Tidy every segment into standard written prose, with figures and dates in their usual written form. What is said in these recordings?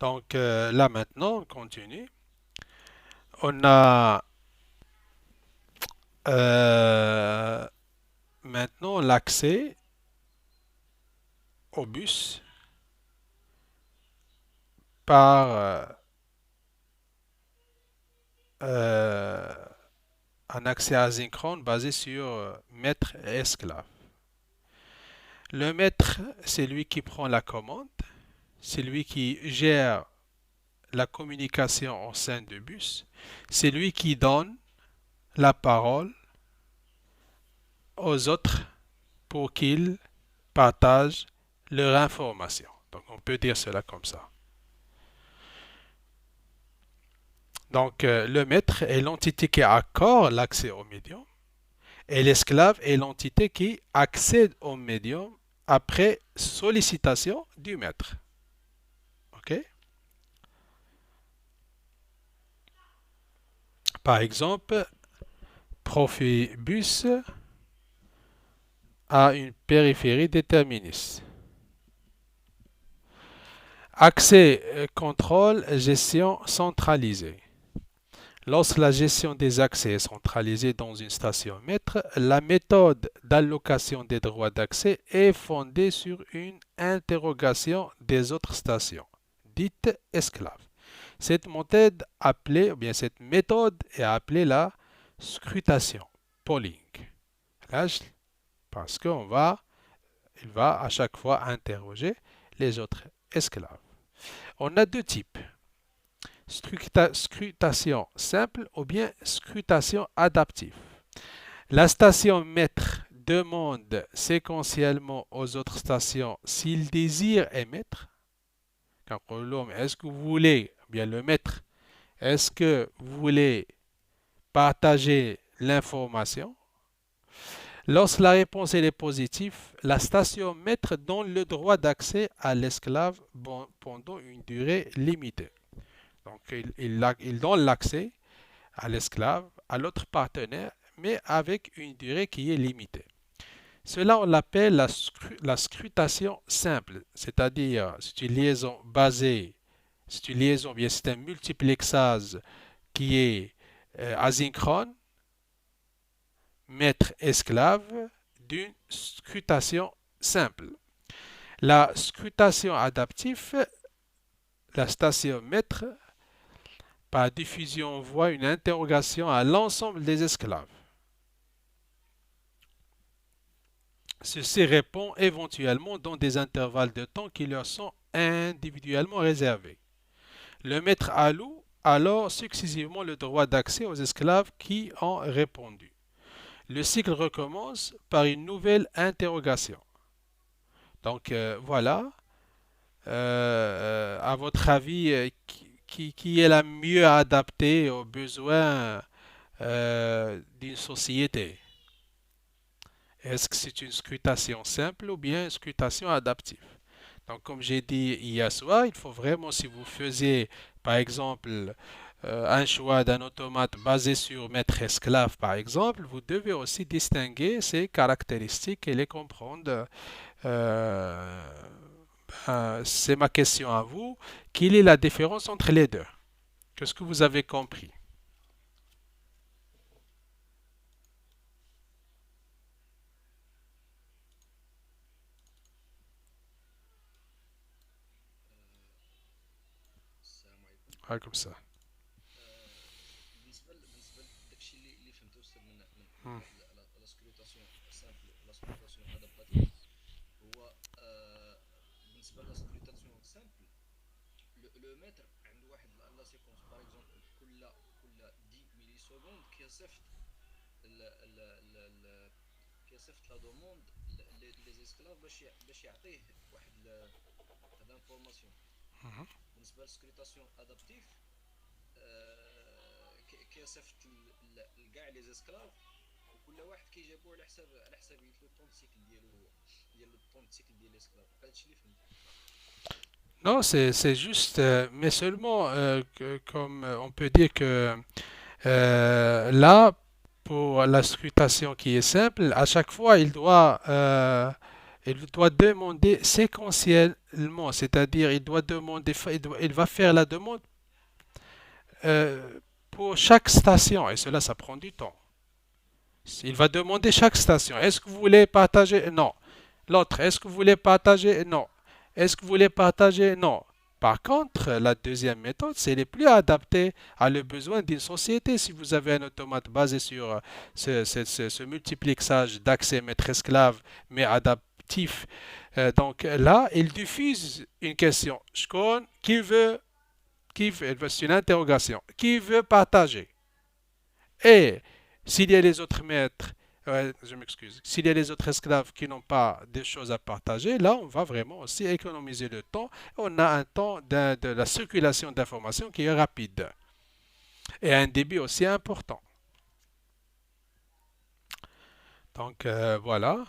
Donc là maintenant, on continue. On a euh, maintenant l'accès au bus par euh, un accès asynchrone basé sur maître et esclave. Le maître, c'est lui qui prend la commande, c'est lui qui gère la communication au sein du bus, c'est lui qui donne la parole aux autres pour qu'ils partagent leur information. Donc on peut dire cela comme ça. Donc le maître est l'entité qui accorde l'accès au médium et l'esclave est l'entité qui accède au médium après sollicitation du maître. OK? Par exemple, Profibus a une périphérie déterministe. Accès, contrôle, gestion centralisée. Lorsque la gestion des accès est centralisée dans une station maître, la méthode d'allocation des droits d'accès est fondée sur une interrogation des autres stations, dite esclave. Cette méthode appelée, ou bien cette méthode est appelée la scrutation, polling. Là, parce il va à chaque fois interroger les autres esclaves. On a deux types, scrutation simple ou bien scrutation adaptive. La station maître demande séquentiellement aux autres stations s'ils désirent émettre. Quand l'homme, est-ce que vous voulez, bien le maître, est-ce que vous voulez partager l'information? Lorsque la réponse est positive, la station maître donne le droit d'accès à l'esclave pendant une durée limitée. Donc, il donne l'accès à l'esclave, à l'autre partenaire, mais avec une durée qui est limitée. Cela, on l'appelle la scrutation simple, c'est-à-dire c'est une liaison basée, c'est une liaison, bien c'est un multiplexage qui est asynchrone, maître-esclave, d'une scrutation simple. La scrutation adaptive, la station maître, par diffusion envoie une interrogation à l'ensemble des esclaves. Ceci répond éventuellement dans des intervalles de temps qui leur sont individuellement réservés. Le maître alloue alors successivement le droit d'accès aux esclaves qui ont répondu. Le cycle recommence par une nouvelle interrogation. Donc voilà, à votre avis, qui est la mieux adaptée aux besoins d'une société? Est-ce que c'est une scrutation simple ou bien une scrutation adaptive? Donc, comme j'ai dit hier soir, il faut vraiment, si vous faisiez, par exemple, un choix d'un automate basé sur maître-esclave, par exemple, vous devez aussi distinguer ces caractéristiques et les comprendre. Euh, c'est ma question à vous. Quelle est la différence entre les deux? Qu'est-ce que vous avez compris? Ah, comme ça. Hmm. Mhm. Non, c'est juste, mais seulement comme on peut dire que là, pour la scrutation qui est simple, à chaque fois, il doit Il doit demander séquentiellement, c'est-à-dire il va faire la demande pour chaque station, et cela, ça prend du temps. Il va demander chaque station. Est-ce que vous voulez partager? Non. L'autre, est-ce que vous voulez partager? Non. Est-ce que vous voulez partager? Non. Par contre, la deuxième méthode, c'est les plus adaptée à le besoin d'une société. Si vous avez un automate basé sur ce multiplexage d'accès maître-esclave, mais adaptif, donc là, il diffuse une question. C'est une interrogation. Qui veut partager? Et s'il y a les autres maîtres, je m'excuse, s'il y a les autres esclaves qui n'ont pas des choses à partager, là, on va vraiment aussi économiser le temps. On a un temps de la circulation d'informations qui est rapide et un débit aussi important. Donc voilà.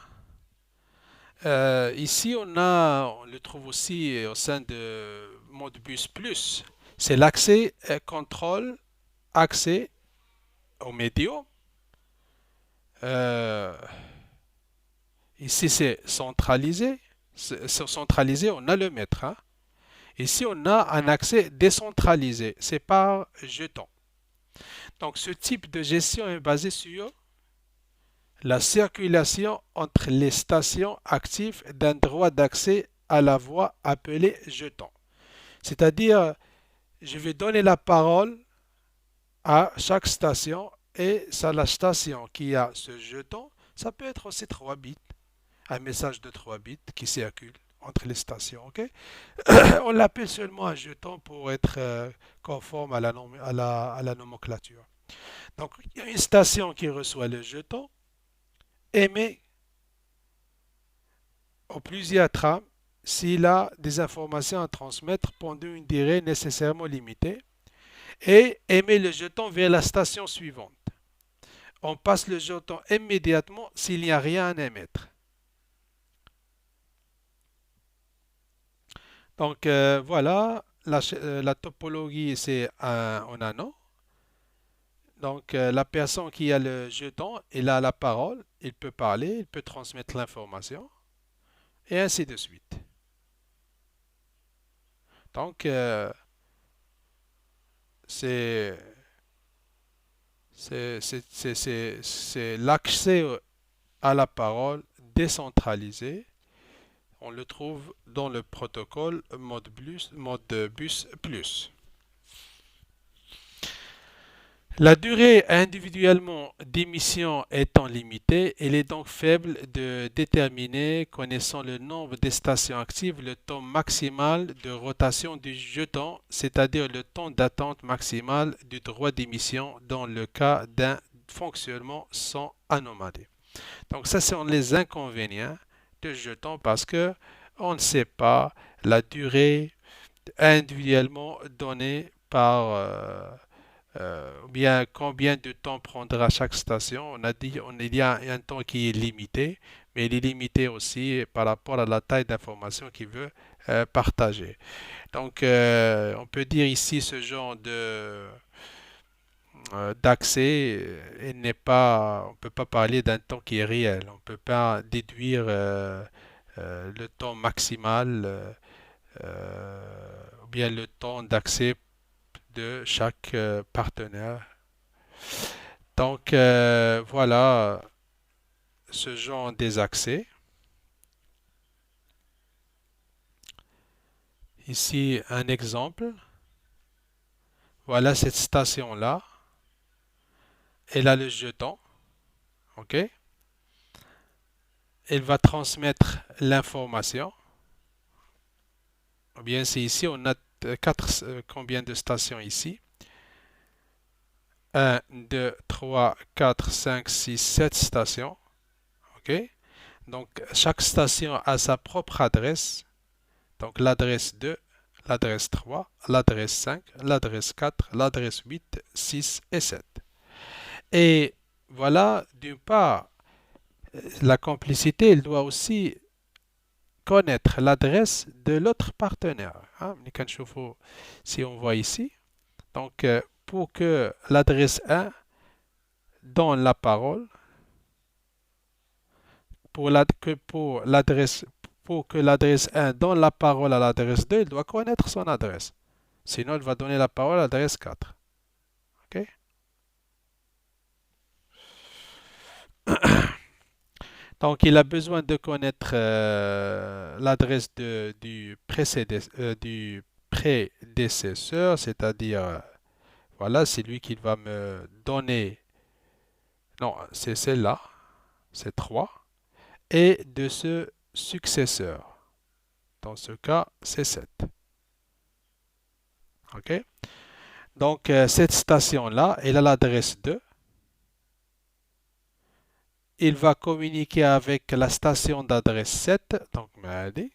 Ici, on le trouve aussi au sein de Modbus Plus. C'est l'accès, contrôle, accès aux médias. Euh, Ici, c'est centralisé. Centralisé, on a le maître, hein. Ici, on a un accès décentralisé. C'est par jeton. Donc, ce type de gestion est basé sur la circulation entre les stations actives d'un droit d'accès à la voie appelée jeton. C'est-à-dire, je vais donner la parole à chaque station et c'est la station qui a ce jeton. Ça peut être aussi 3 bits, un message de 3 bits qui circule entre les stations. Ok. On l'appelle seulement un jeton pour être conforme à la nomenclature. Donc, il y a une station qui reçoit le jeton, émet aux plusieurs trames s'il a des informations à transmettre pendant une durée nécessairement limitée et émet le jeton vers la station suivante. On passe le jeton immédiatement s'il n'y a rien à émettre. Donc voilà, la topologie c'est en anneau. Donc la personne qui a le jeton, il a la parole, il peut parler, il peut transmettre l'information et ainsi de suite. Donc c'est c'est l'accès à la parole décentralisé. On le trouve dans le protocole Modbus Plus. La durée individuellement d'émission étant limitée, il est donc faible de déterminer, connaissant le nombre de stations actives, le temps maximal de rotation du jeton, c'est-à-dire le temps d'attente maximal du droit d'émission dans le cas d'un fonctionnement sans anomalie. Donc ça, sont les inconvénients de jeton parce que on ne sait pas la durée individuellement donnée par ou bien combien de temps prendra chaque station. On a dit il y a un temps qui est limité, mais il est limité aussi par rapport à la taille d'information qu'il veut partager. Donc, on peut dire ici ce genre de d'accès, il n'est pas, on peut pas parler d'un temps qui est réel. On peut pas déduire le temps maximal ou bien le temps d'accès de chaque partenaire. Donc voilà ce genre des accès. Ici un exemple. Voilà cette station-là. Elle a le jeton. OK? Elle va transmettre l'information. Ou bien c'est ici, on a combien de stations ici? 1, 2, 3, 4, 5, 6, 7 stations. OK? Donc, chaque station a sa propre adresse. Donc, l'adresse 2, l'adresse 3, l'adresse 5, l'adresse 4, l'adresse 8, 6 et 7. Et voilà, d'une part, la complicité, elle doit aussi connaître l'adresse de l'autre partenaire. Hein? Si on voit ici, donc pour que l'adresse 1 donne la parole, pour que l'adresse 1 donne la parole à l'adresse 2, il doit connaître son adresse. Sinon, il va donner la parole à l'adresse 4. OK? Donc, il a besoin de connaître l'adresse du prédécesseur, c'est-à-dire, voilà, c'est lui qui va me donner, non, c'est celle-là, c'est 3, et de ce successeur. Dans ce cas, c'est 7. OK? Donc, cette station-là, elle a l'adresse 2. Il va communiquer avec la station d'adresse 7, donc Mahdi.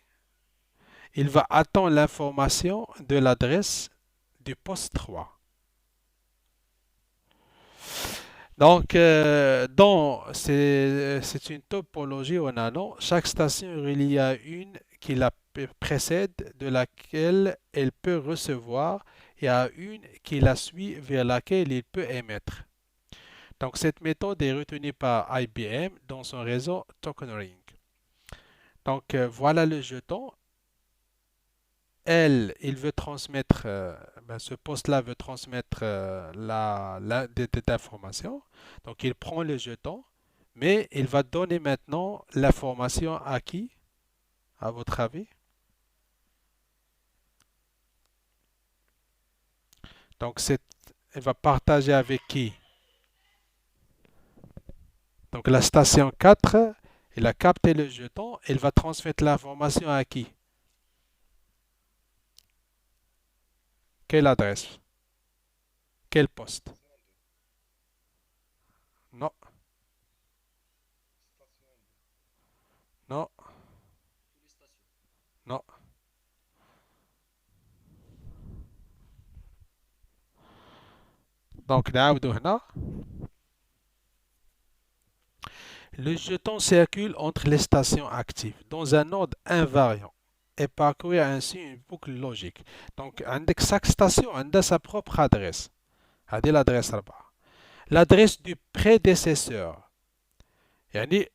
Il va attendre l'information de l'adresse du poste 3. Donc, c'est une topologie au nano. Chaque station est reliée à une qui la précède, de laquelle elle peut recevoir, et à une qui la suit, vers laquelle il peut émettre. Donc, cette méthode est retenue par IBM dans son réseau Token Ring. Donc, voilà le jeton. Il veut transmettre, ce poste-là veut transmettre des informations. Donc, il prend le jeton, mais il va donner maintenant l'information à qui, à votre avis? Donc, il va partager avec qui? Donc, la station 4, il a capté le jeton, il va transmettre l'information à qui? Quelle adresse? Quel poste? Non, non, non. Donc, نعاودو هنا. Le jeton circule entre les stations actives dans un ordre invariant et parcourir ainsi une boucle logique. Donc, chaque station a sa propre adresse. هذه l'adresse 4. L'adresse du prédécesseur. يعني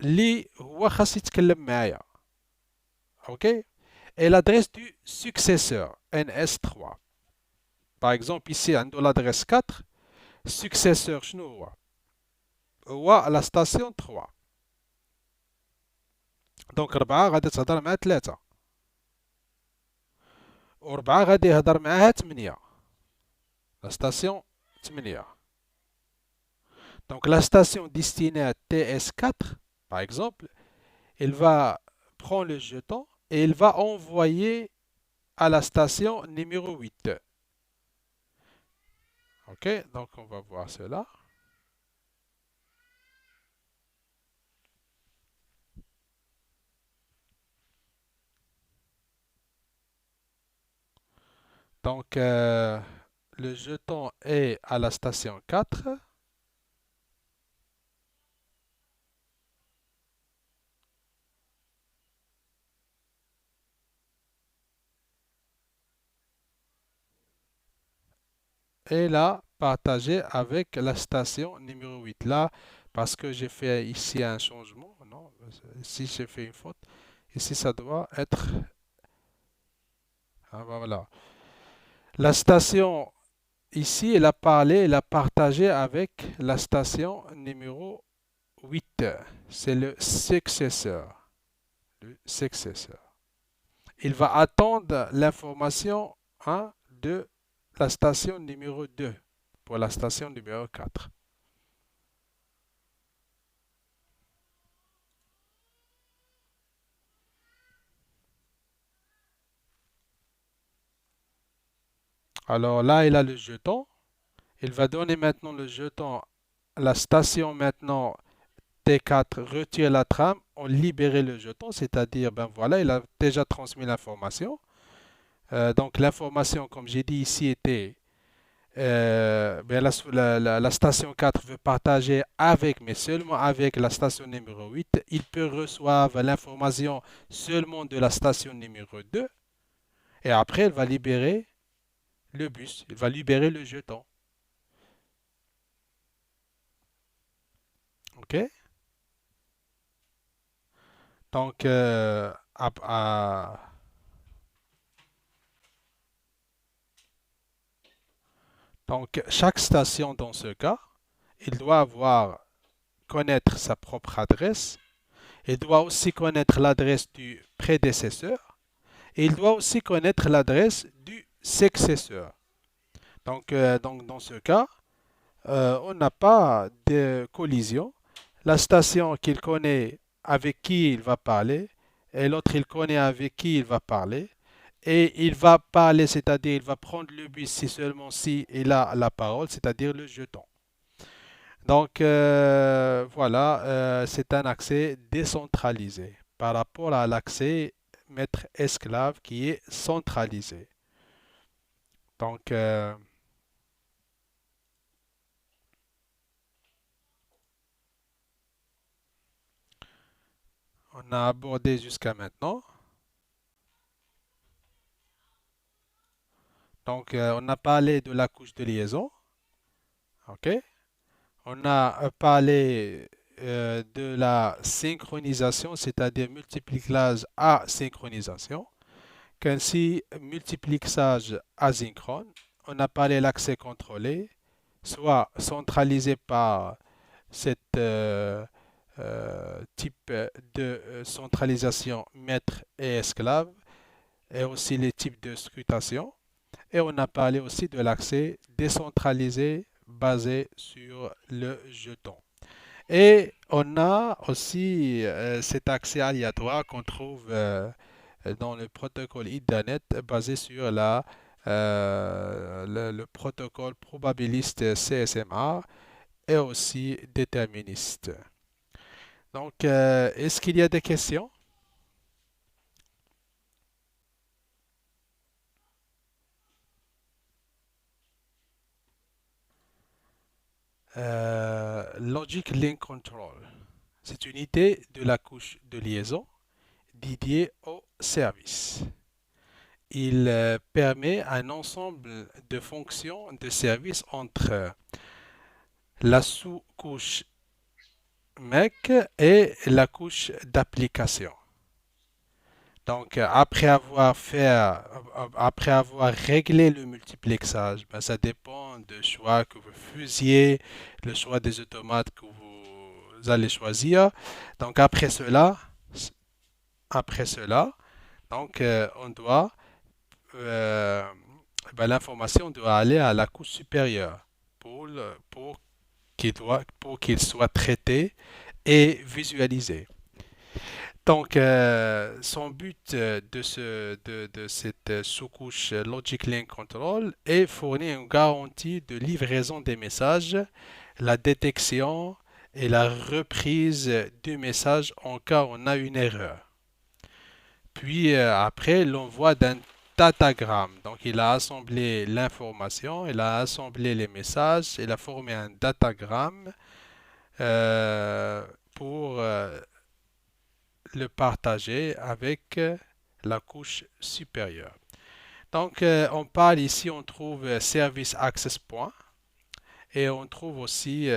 اللي هو خاص يتكلم معايا. OK? Et l'adresse du successeur, NS3. Par exemple, ici, on a l'adresse 4. Successeur, شنو هو؟ هو la station 3. دونك 4 غادي تهضر مع 3 و4 غادي يهضر معاها 8. La station 8. Donc la station destinée à TS4, par exemple, il va prendre le jeton et il va envoyer à la station numéro 8. OK, donc on va voir cela. Donc le jeton est à la station 4. Et là, partagé avec la station numéro 8. Là, parce que j'ai fait ici un changement. Non, ici j'ai fait une faute. Ici, ça doit être... Ah, voilà. La station ici, elle a partagé avec la station numéro 8. C'est le successeur. Le successeur. Il va attendre l'information 1 de la station numéro 2 pour la station numéro 4. Alors là, il a le jeton. Il va donner maintenant le jeton à la station maintenant T4 retire la trame, on libérait le jeton, c'est-à-dire, ben voilà, il a déjà transmis l'information. Donc l'information, comme j'ai dit ici, était ben, la station 4 veut partager avec, mais seulement avec la station numéro 8. Il peut recevoir l'information seulement de la station numéro 2. Et après, il va libérer le bus, il va libérer le jeton. OK? Donc, donc, chaque station dans ce cas, il doit connaître sa propre adresse. Il doit aussi connaître l'adresse du prédécesseur. Et il doit aussi connaître l'adresse du successeur. Donc, dans ce cas, on n'a pas de collision. La station qu'il connaît avec qui il va parler et l'autre il connaît avec qui il va parler. Et il va parler, c'est-à-dire il va prendre le bus si seulement si il a la parole, c'est-à-dire le jeton. Donc voilà, c'est un accès décentralisé par rapport à l'accès maître-esclave qui est centralisé. Donc on a abordé jusqu'à maintenant. Donc on a parlé de la couche de liaison. OK? On a parlé de la synchronisation, c'est-à-dire multiplixage asynchronisation, qu'ainsi multiplixage asynchrone. On a parlé de l'accès contrôlé, soit centralisé par cet type de centralisation maître et esclave, et aussi les types de scrutation. Et on a parlé aussi de l'accès décentralisé basé sur le jeton. Et on a aussi cet accès aléatoire qu'on trouve dans le protocole Ethernet basé sur le protocole probabiliste CSMA et aussi déterministe. Donc, est-ce qu'il y a des questions? Logic Link Control. C'est une idée de la couche de liaison dédiée au service. Il permet un ensemble de fonctions de service entre la sous-couche MEC et la couche d'application. Donc, après avoir réglé le multiplexage, ben, ça dépend du choix que vous faisiez, le choix des automates que vous allez choisir. Donc, après cela, donc, euh, ben, l'information doit aller à la couche supérieure pour qu'il soit traité et visualisé. Donc, son but de cette sous-couche Logic Link Control est fournir une garantie de livraison des messages, la détection et la reprise du message en cas où on a une erreur. Puis après, l'envoi d'un datagramme. Donc, il a assemblé l'information, il a assemblé les messages, il a formé un datagramme pour le partager avec la couche supérieure. Donc, on parle ici, on trouve Service Access Point et on trouve aussi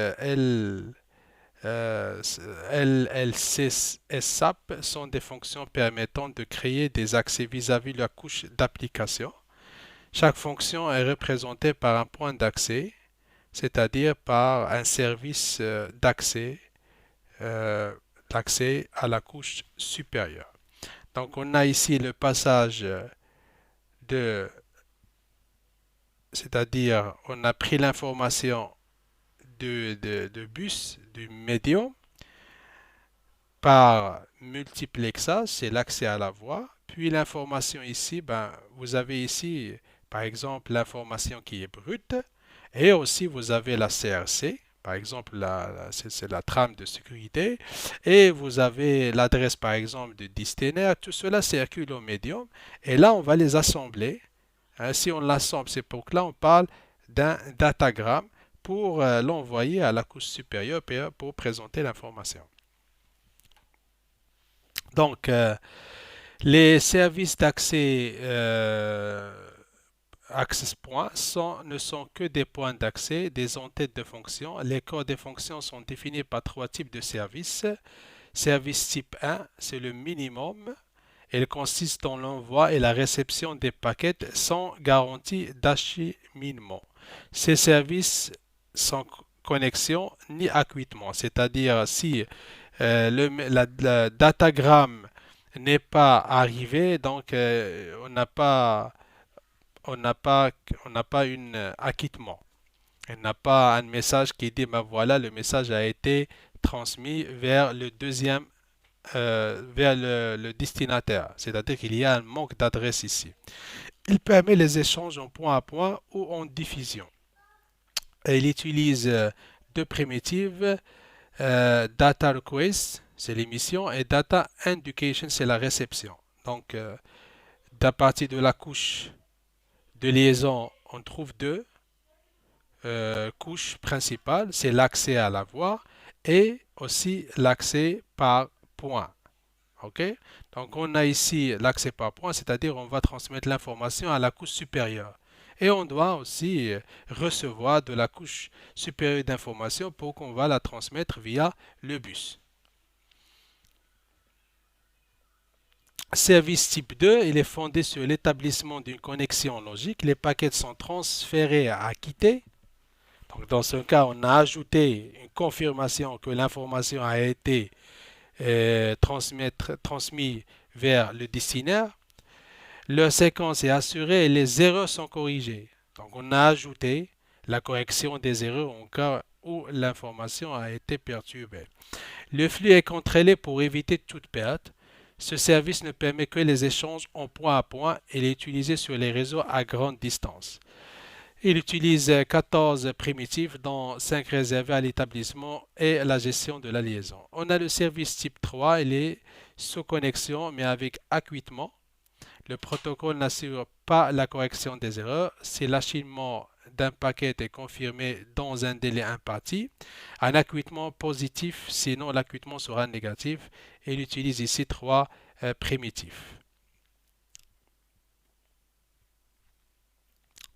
LLCSAP sont des fonctions permettant de créer des accès vis-à-vis de la couche d'application. Chaque fonction est représentée par un point d'accès, c'est-à-dire par un service euh, d'accès à la couche supérieure. Donc on a ici le passage de, c'est-à-dire on a pris l'information de bus, du médium, par multiplexage, c'est l'accès à la voix. Puis l'information ici, ben, vous avez ici, par exemple, l'information qui est brute. Et aussi, vous avez la CRC. Par exemple, c'est la trame de sécurité. Et vous avez l'adresse, par exemple, de destinataire. Tout cela circule au médium. Et là, on va les assembler. Hein, si on l'assemble, c'est pour que là, on parle d'un datagramme pour l'envoyer à la couche supérieure pour présenter l'information. Donc, les services d'accès Access Point ne sont que des points d'accès, des entêtes de fonctions. Les corps des fonctions sont définis par trois types de services. Service type 1, c'est le minimum. Il consiste en l'envoi et la réception des paquets sans garantie d'acheminement. Ces services sans connexion ni acquittement, c'est-à-dire si la datagramme n'est pas arrivé, donc on n'a pas, on n'a pas une acquittement. On n'a pas un message qui dit, ben voilà, le message a été transmis vers le deuxième, vers le destinataire. C'est-à-dire qu'il y a un manque d'adresse ici. Il permet les échanges en point à point ou en diffusion. Et il utilise deux primitives, data request, c'est l'émission, et data indication, c'est la réception. Donc, à partir de la couche de liaison, on trouve deux couches principales, c'est l'accès à la voix et aussi l'accès par point. OK? Donc, on a ici l'accès par point, c'est-à-dire on va transmettre l'information à la couche supérieure. Et on doit aussi recevoir de la couche supérieure d'information pour qu'on va la transmettre via le bus. Service type 2, il est fondé sur l'établissement d'une connexion logique. Les paquets sont transférés à quitter. Donc, dans ce cas, on a ajouté une confirmation que l'information a été transmise vers le destinataire. Leur séquence est assurée et les erreurs sont corrigées. Donc, on a ajouté la correction des erreurs en cas où l'information a été perturbée. Le flux est contrôlé pour éviter toute perte. Ce service ne permet que les échanges en point à point et il est utilisé sur les réseaux à grande distance. Il utilise 14 primitives, dont 5 réservées à l'établissement et la gestion de la liaison. On a le service type 3, il est sous connexion mais avec acquittement. Le protocole n'assure pas la correction des erreurs si l'acheminement d'un paquet est confirmé dans un délai imparti. Un acquittement positif, sinon l'acquittement sera négatif. Il utilise ici trois primitifs.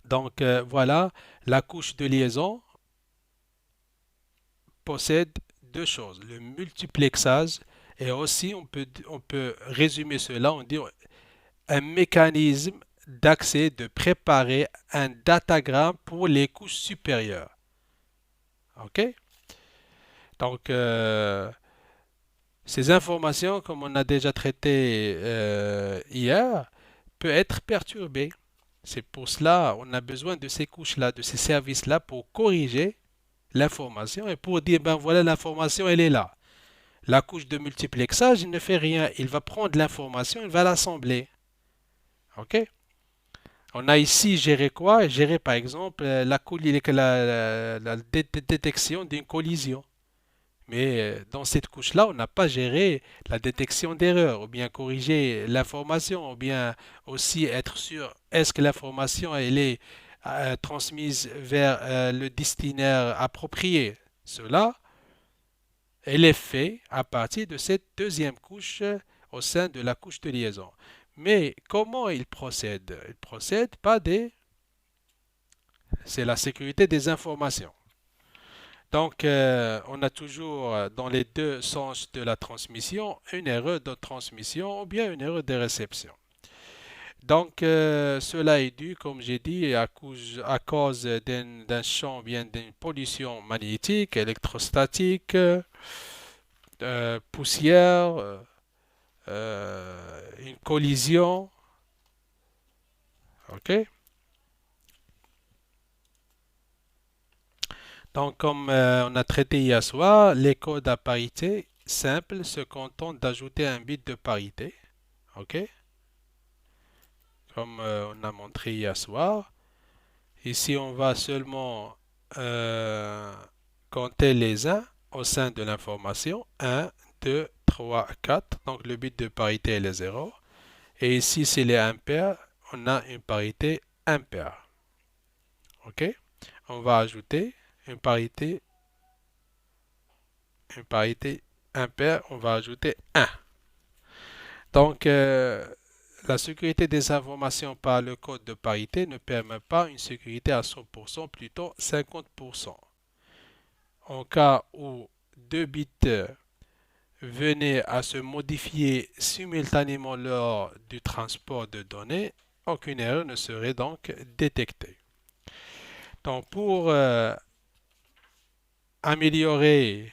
Donc voilà, la couche de liaison possède deux choses, le multiplexage et aussi on peut résumer cela, on dit un mécanisme d'accès, de préparer un datagramme pour les couches supérieures. OK? Donc, ces informations, comme on a déjà traité hier, peuvent être perturbées. C'est pour cela qu'on a besoin de ces couches-là, de ces services-là pour corriger l'information et pour dire, ben voilà, l'information, elle est là. La couche de multiplexage, il ne fait rien. Il va prendre l'information, il va l'assembler. OK? On a ici géré quoi? Gérer par exemple la détection d'une collision. Mais dans cette couche-là, on n'a pas géré la détection d'erreur, ou bien corriger l'information, ou bien aussi être sûr, est-ce que l'information elle est transmise vers le destinataire approprié. Cela, elle est fait à partir de cette deuxième couche au sein de la couche de liaison. Mais comment il procède? Il procède pas des... C'est la sécurité des informations. Donc, on a toujours dans les deux sens de la transmission une erreur de transmission ou bien une erreur de réception. Donc, cela est dû, comme j'ai dit, à cause d'un champ, bien d'une pollution magnétique, électrostatique, poussière, une collision. OK? Donc, comme on a traité hier soir, les codes à parité simples se contentent d'ajouter un bit de parité. OK? Comme on a montré hier soir. Ici, on va seulement compter les 1 au sein de l'information. 1, 2, 3, 4. Donc, le bit de parité est le 0. Et ici, c'est les impairs. On a une parité impair. OK? On va ajouter une parité impair. On va ajouter 1. Donc, la sécurité des informations par le code de parité ne permet pas une sécurité à 100%, plutôt 50%. En cas où deux bits venait à se modifier simultanément lors du transport de données, aucune erreur ne serait donc détectée. Donc pour améliorer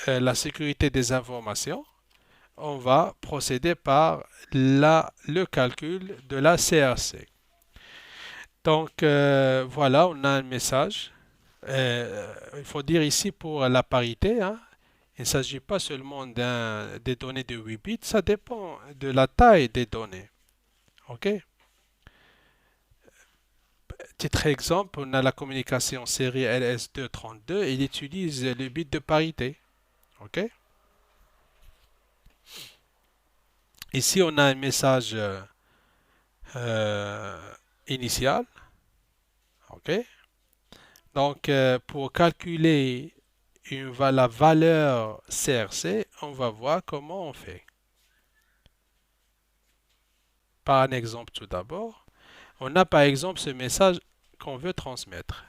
la sécurité des informations, on va procéder par le calcul de la CRC. Donc voilà, on a un message. Il faut dire ici pour la parité, hein, il ne s'agit pas seulement des données de 8 bits, ça dépend de la taille des données. OK? Titre exemple, on a la communication série LS232, il utilise le bit de parité. OK? Ici, on a un message initial. OK? Donc, pour calculer la valeur CRC, on va voir comment on fait. Par un exemple tout d'abord, on a par exemple ce message qu'on veut transmettre.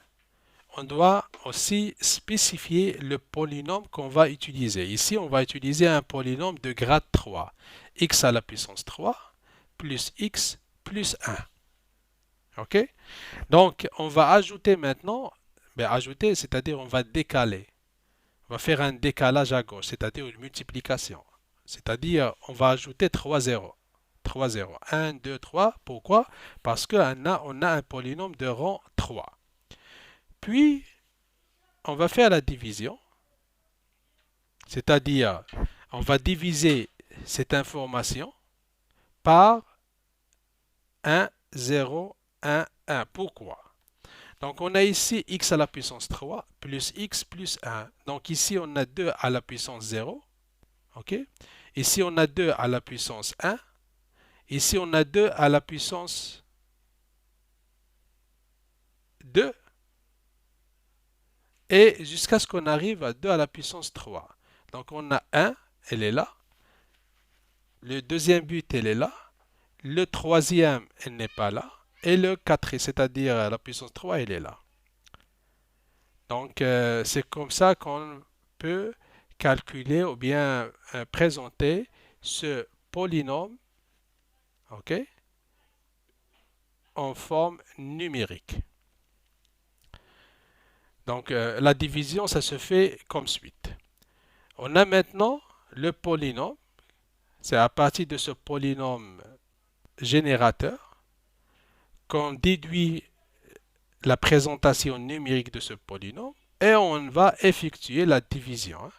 On doit aussi spécifier le polynôme qu'on va utiliser. Ici, on va utiliser un polynôme de grade 3. X à la puissance 3 plus x plus 1. OK? Donc, on va ajouter maintenant, ajouter, c'est-à-dire on va décaler. On va faire un décalage à gauche, c'est-à-dire une multiplication. C'est-à-dire, on va ajouter 3 zéros. 3 zéros. 1, 2, 3. Pourquoi? Parce qu'on a un polynôme de rang 3. Puis, on va faire la division. C'est-à-dire, on va diviser cette information par 1, 0, 1, 1. Pourquoi? Donc, on a ici x à la puissance 3 plus x plus 1. Donc, ici, on a 2 à la puissance 0. OK? Ici, on a 2 à la puissance 1. Ici, on a 2 à la puissance 2. Et jusqu'à ce qu'on arrive à 2 à la puissance 3. Donc, on a 1, elle est là. Le deuxième but, elle est là. Le troisième, elle n'est pas là. Et le quatrième, c'est-à-dire la puissance 3, elle est là. Donc, c'est comme ça qu'on peut calculer ou bien présenter ce polynôme, OK, en forme numérique. Donc, la division, ça se fait comme suite. On a maintenant le polynôme. C'est à partir de ce polynôme générateur qu'on déduit la présentation numérique de ce polynôme et on va effectuer la division.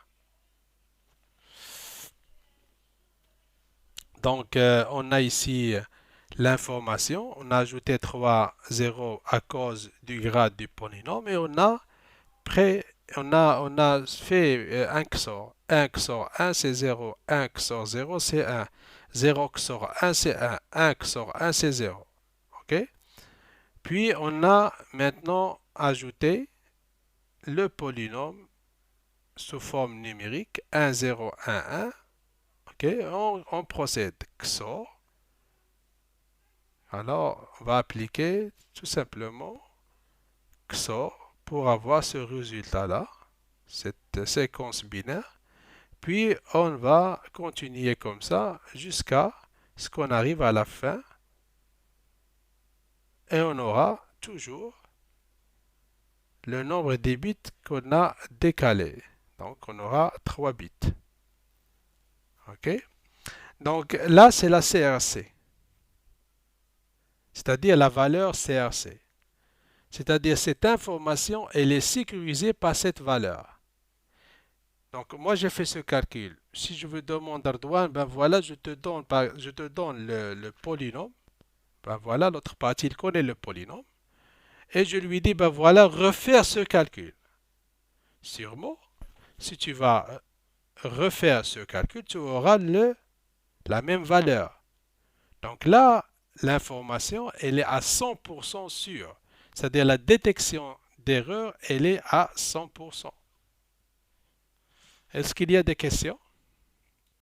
Donc, on a ici l'information. On a ajouté 3 zéros à cause du grade du polynôme et on a fait un XOR. 1 XOR 1, c'est 0. 1 XOR 0, c'est 1. 0 XOR 1, c'est 1. 1 XOR 1, c'est 0. OK? Puis, on a maintenant ajouté le polynôme sous forme numérique 1, 0, 1, 1. OK? On procède XOR. Alors, on va appliquer tout simplement XOR pour avoir ce résultat-là, cette séquence binaire. Puis, on va continuer comme ça jusqu'à ce qu'on arrive à la fin. Et on aura toujours le nombre des bits qu'on a décalé. Donc, on aura 3 bits. OK? Donc, là, c'est la CRC. C'est-à-dire la valeur CRC. C'est-à-dire cette information, elle est sécurisée par cette valeur. Donc, moi, j'ai fait ce calcul. Si je veux demander Ardoine, ben voilà, je te donne le polynôme. Ben voilà, l'autre partie, il connaît le polynôme. Et je lui dis, ben voilà, refaire ce calcul. Sûrement, si tu vas refaire ce calcul, tu auras la même valeur. Donc là, l'information, elle est à 100% sûre. C'est-à-dire la détection d'erreur, elle est à 100%. Est-ce qu'il y a des questions?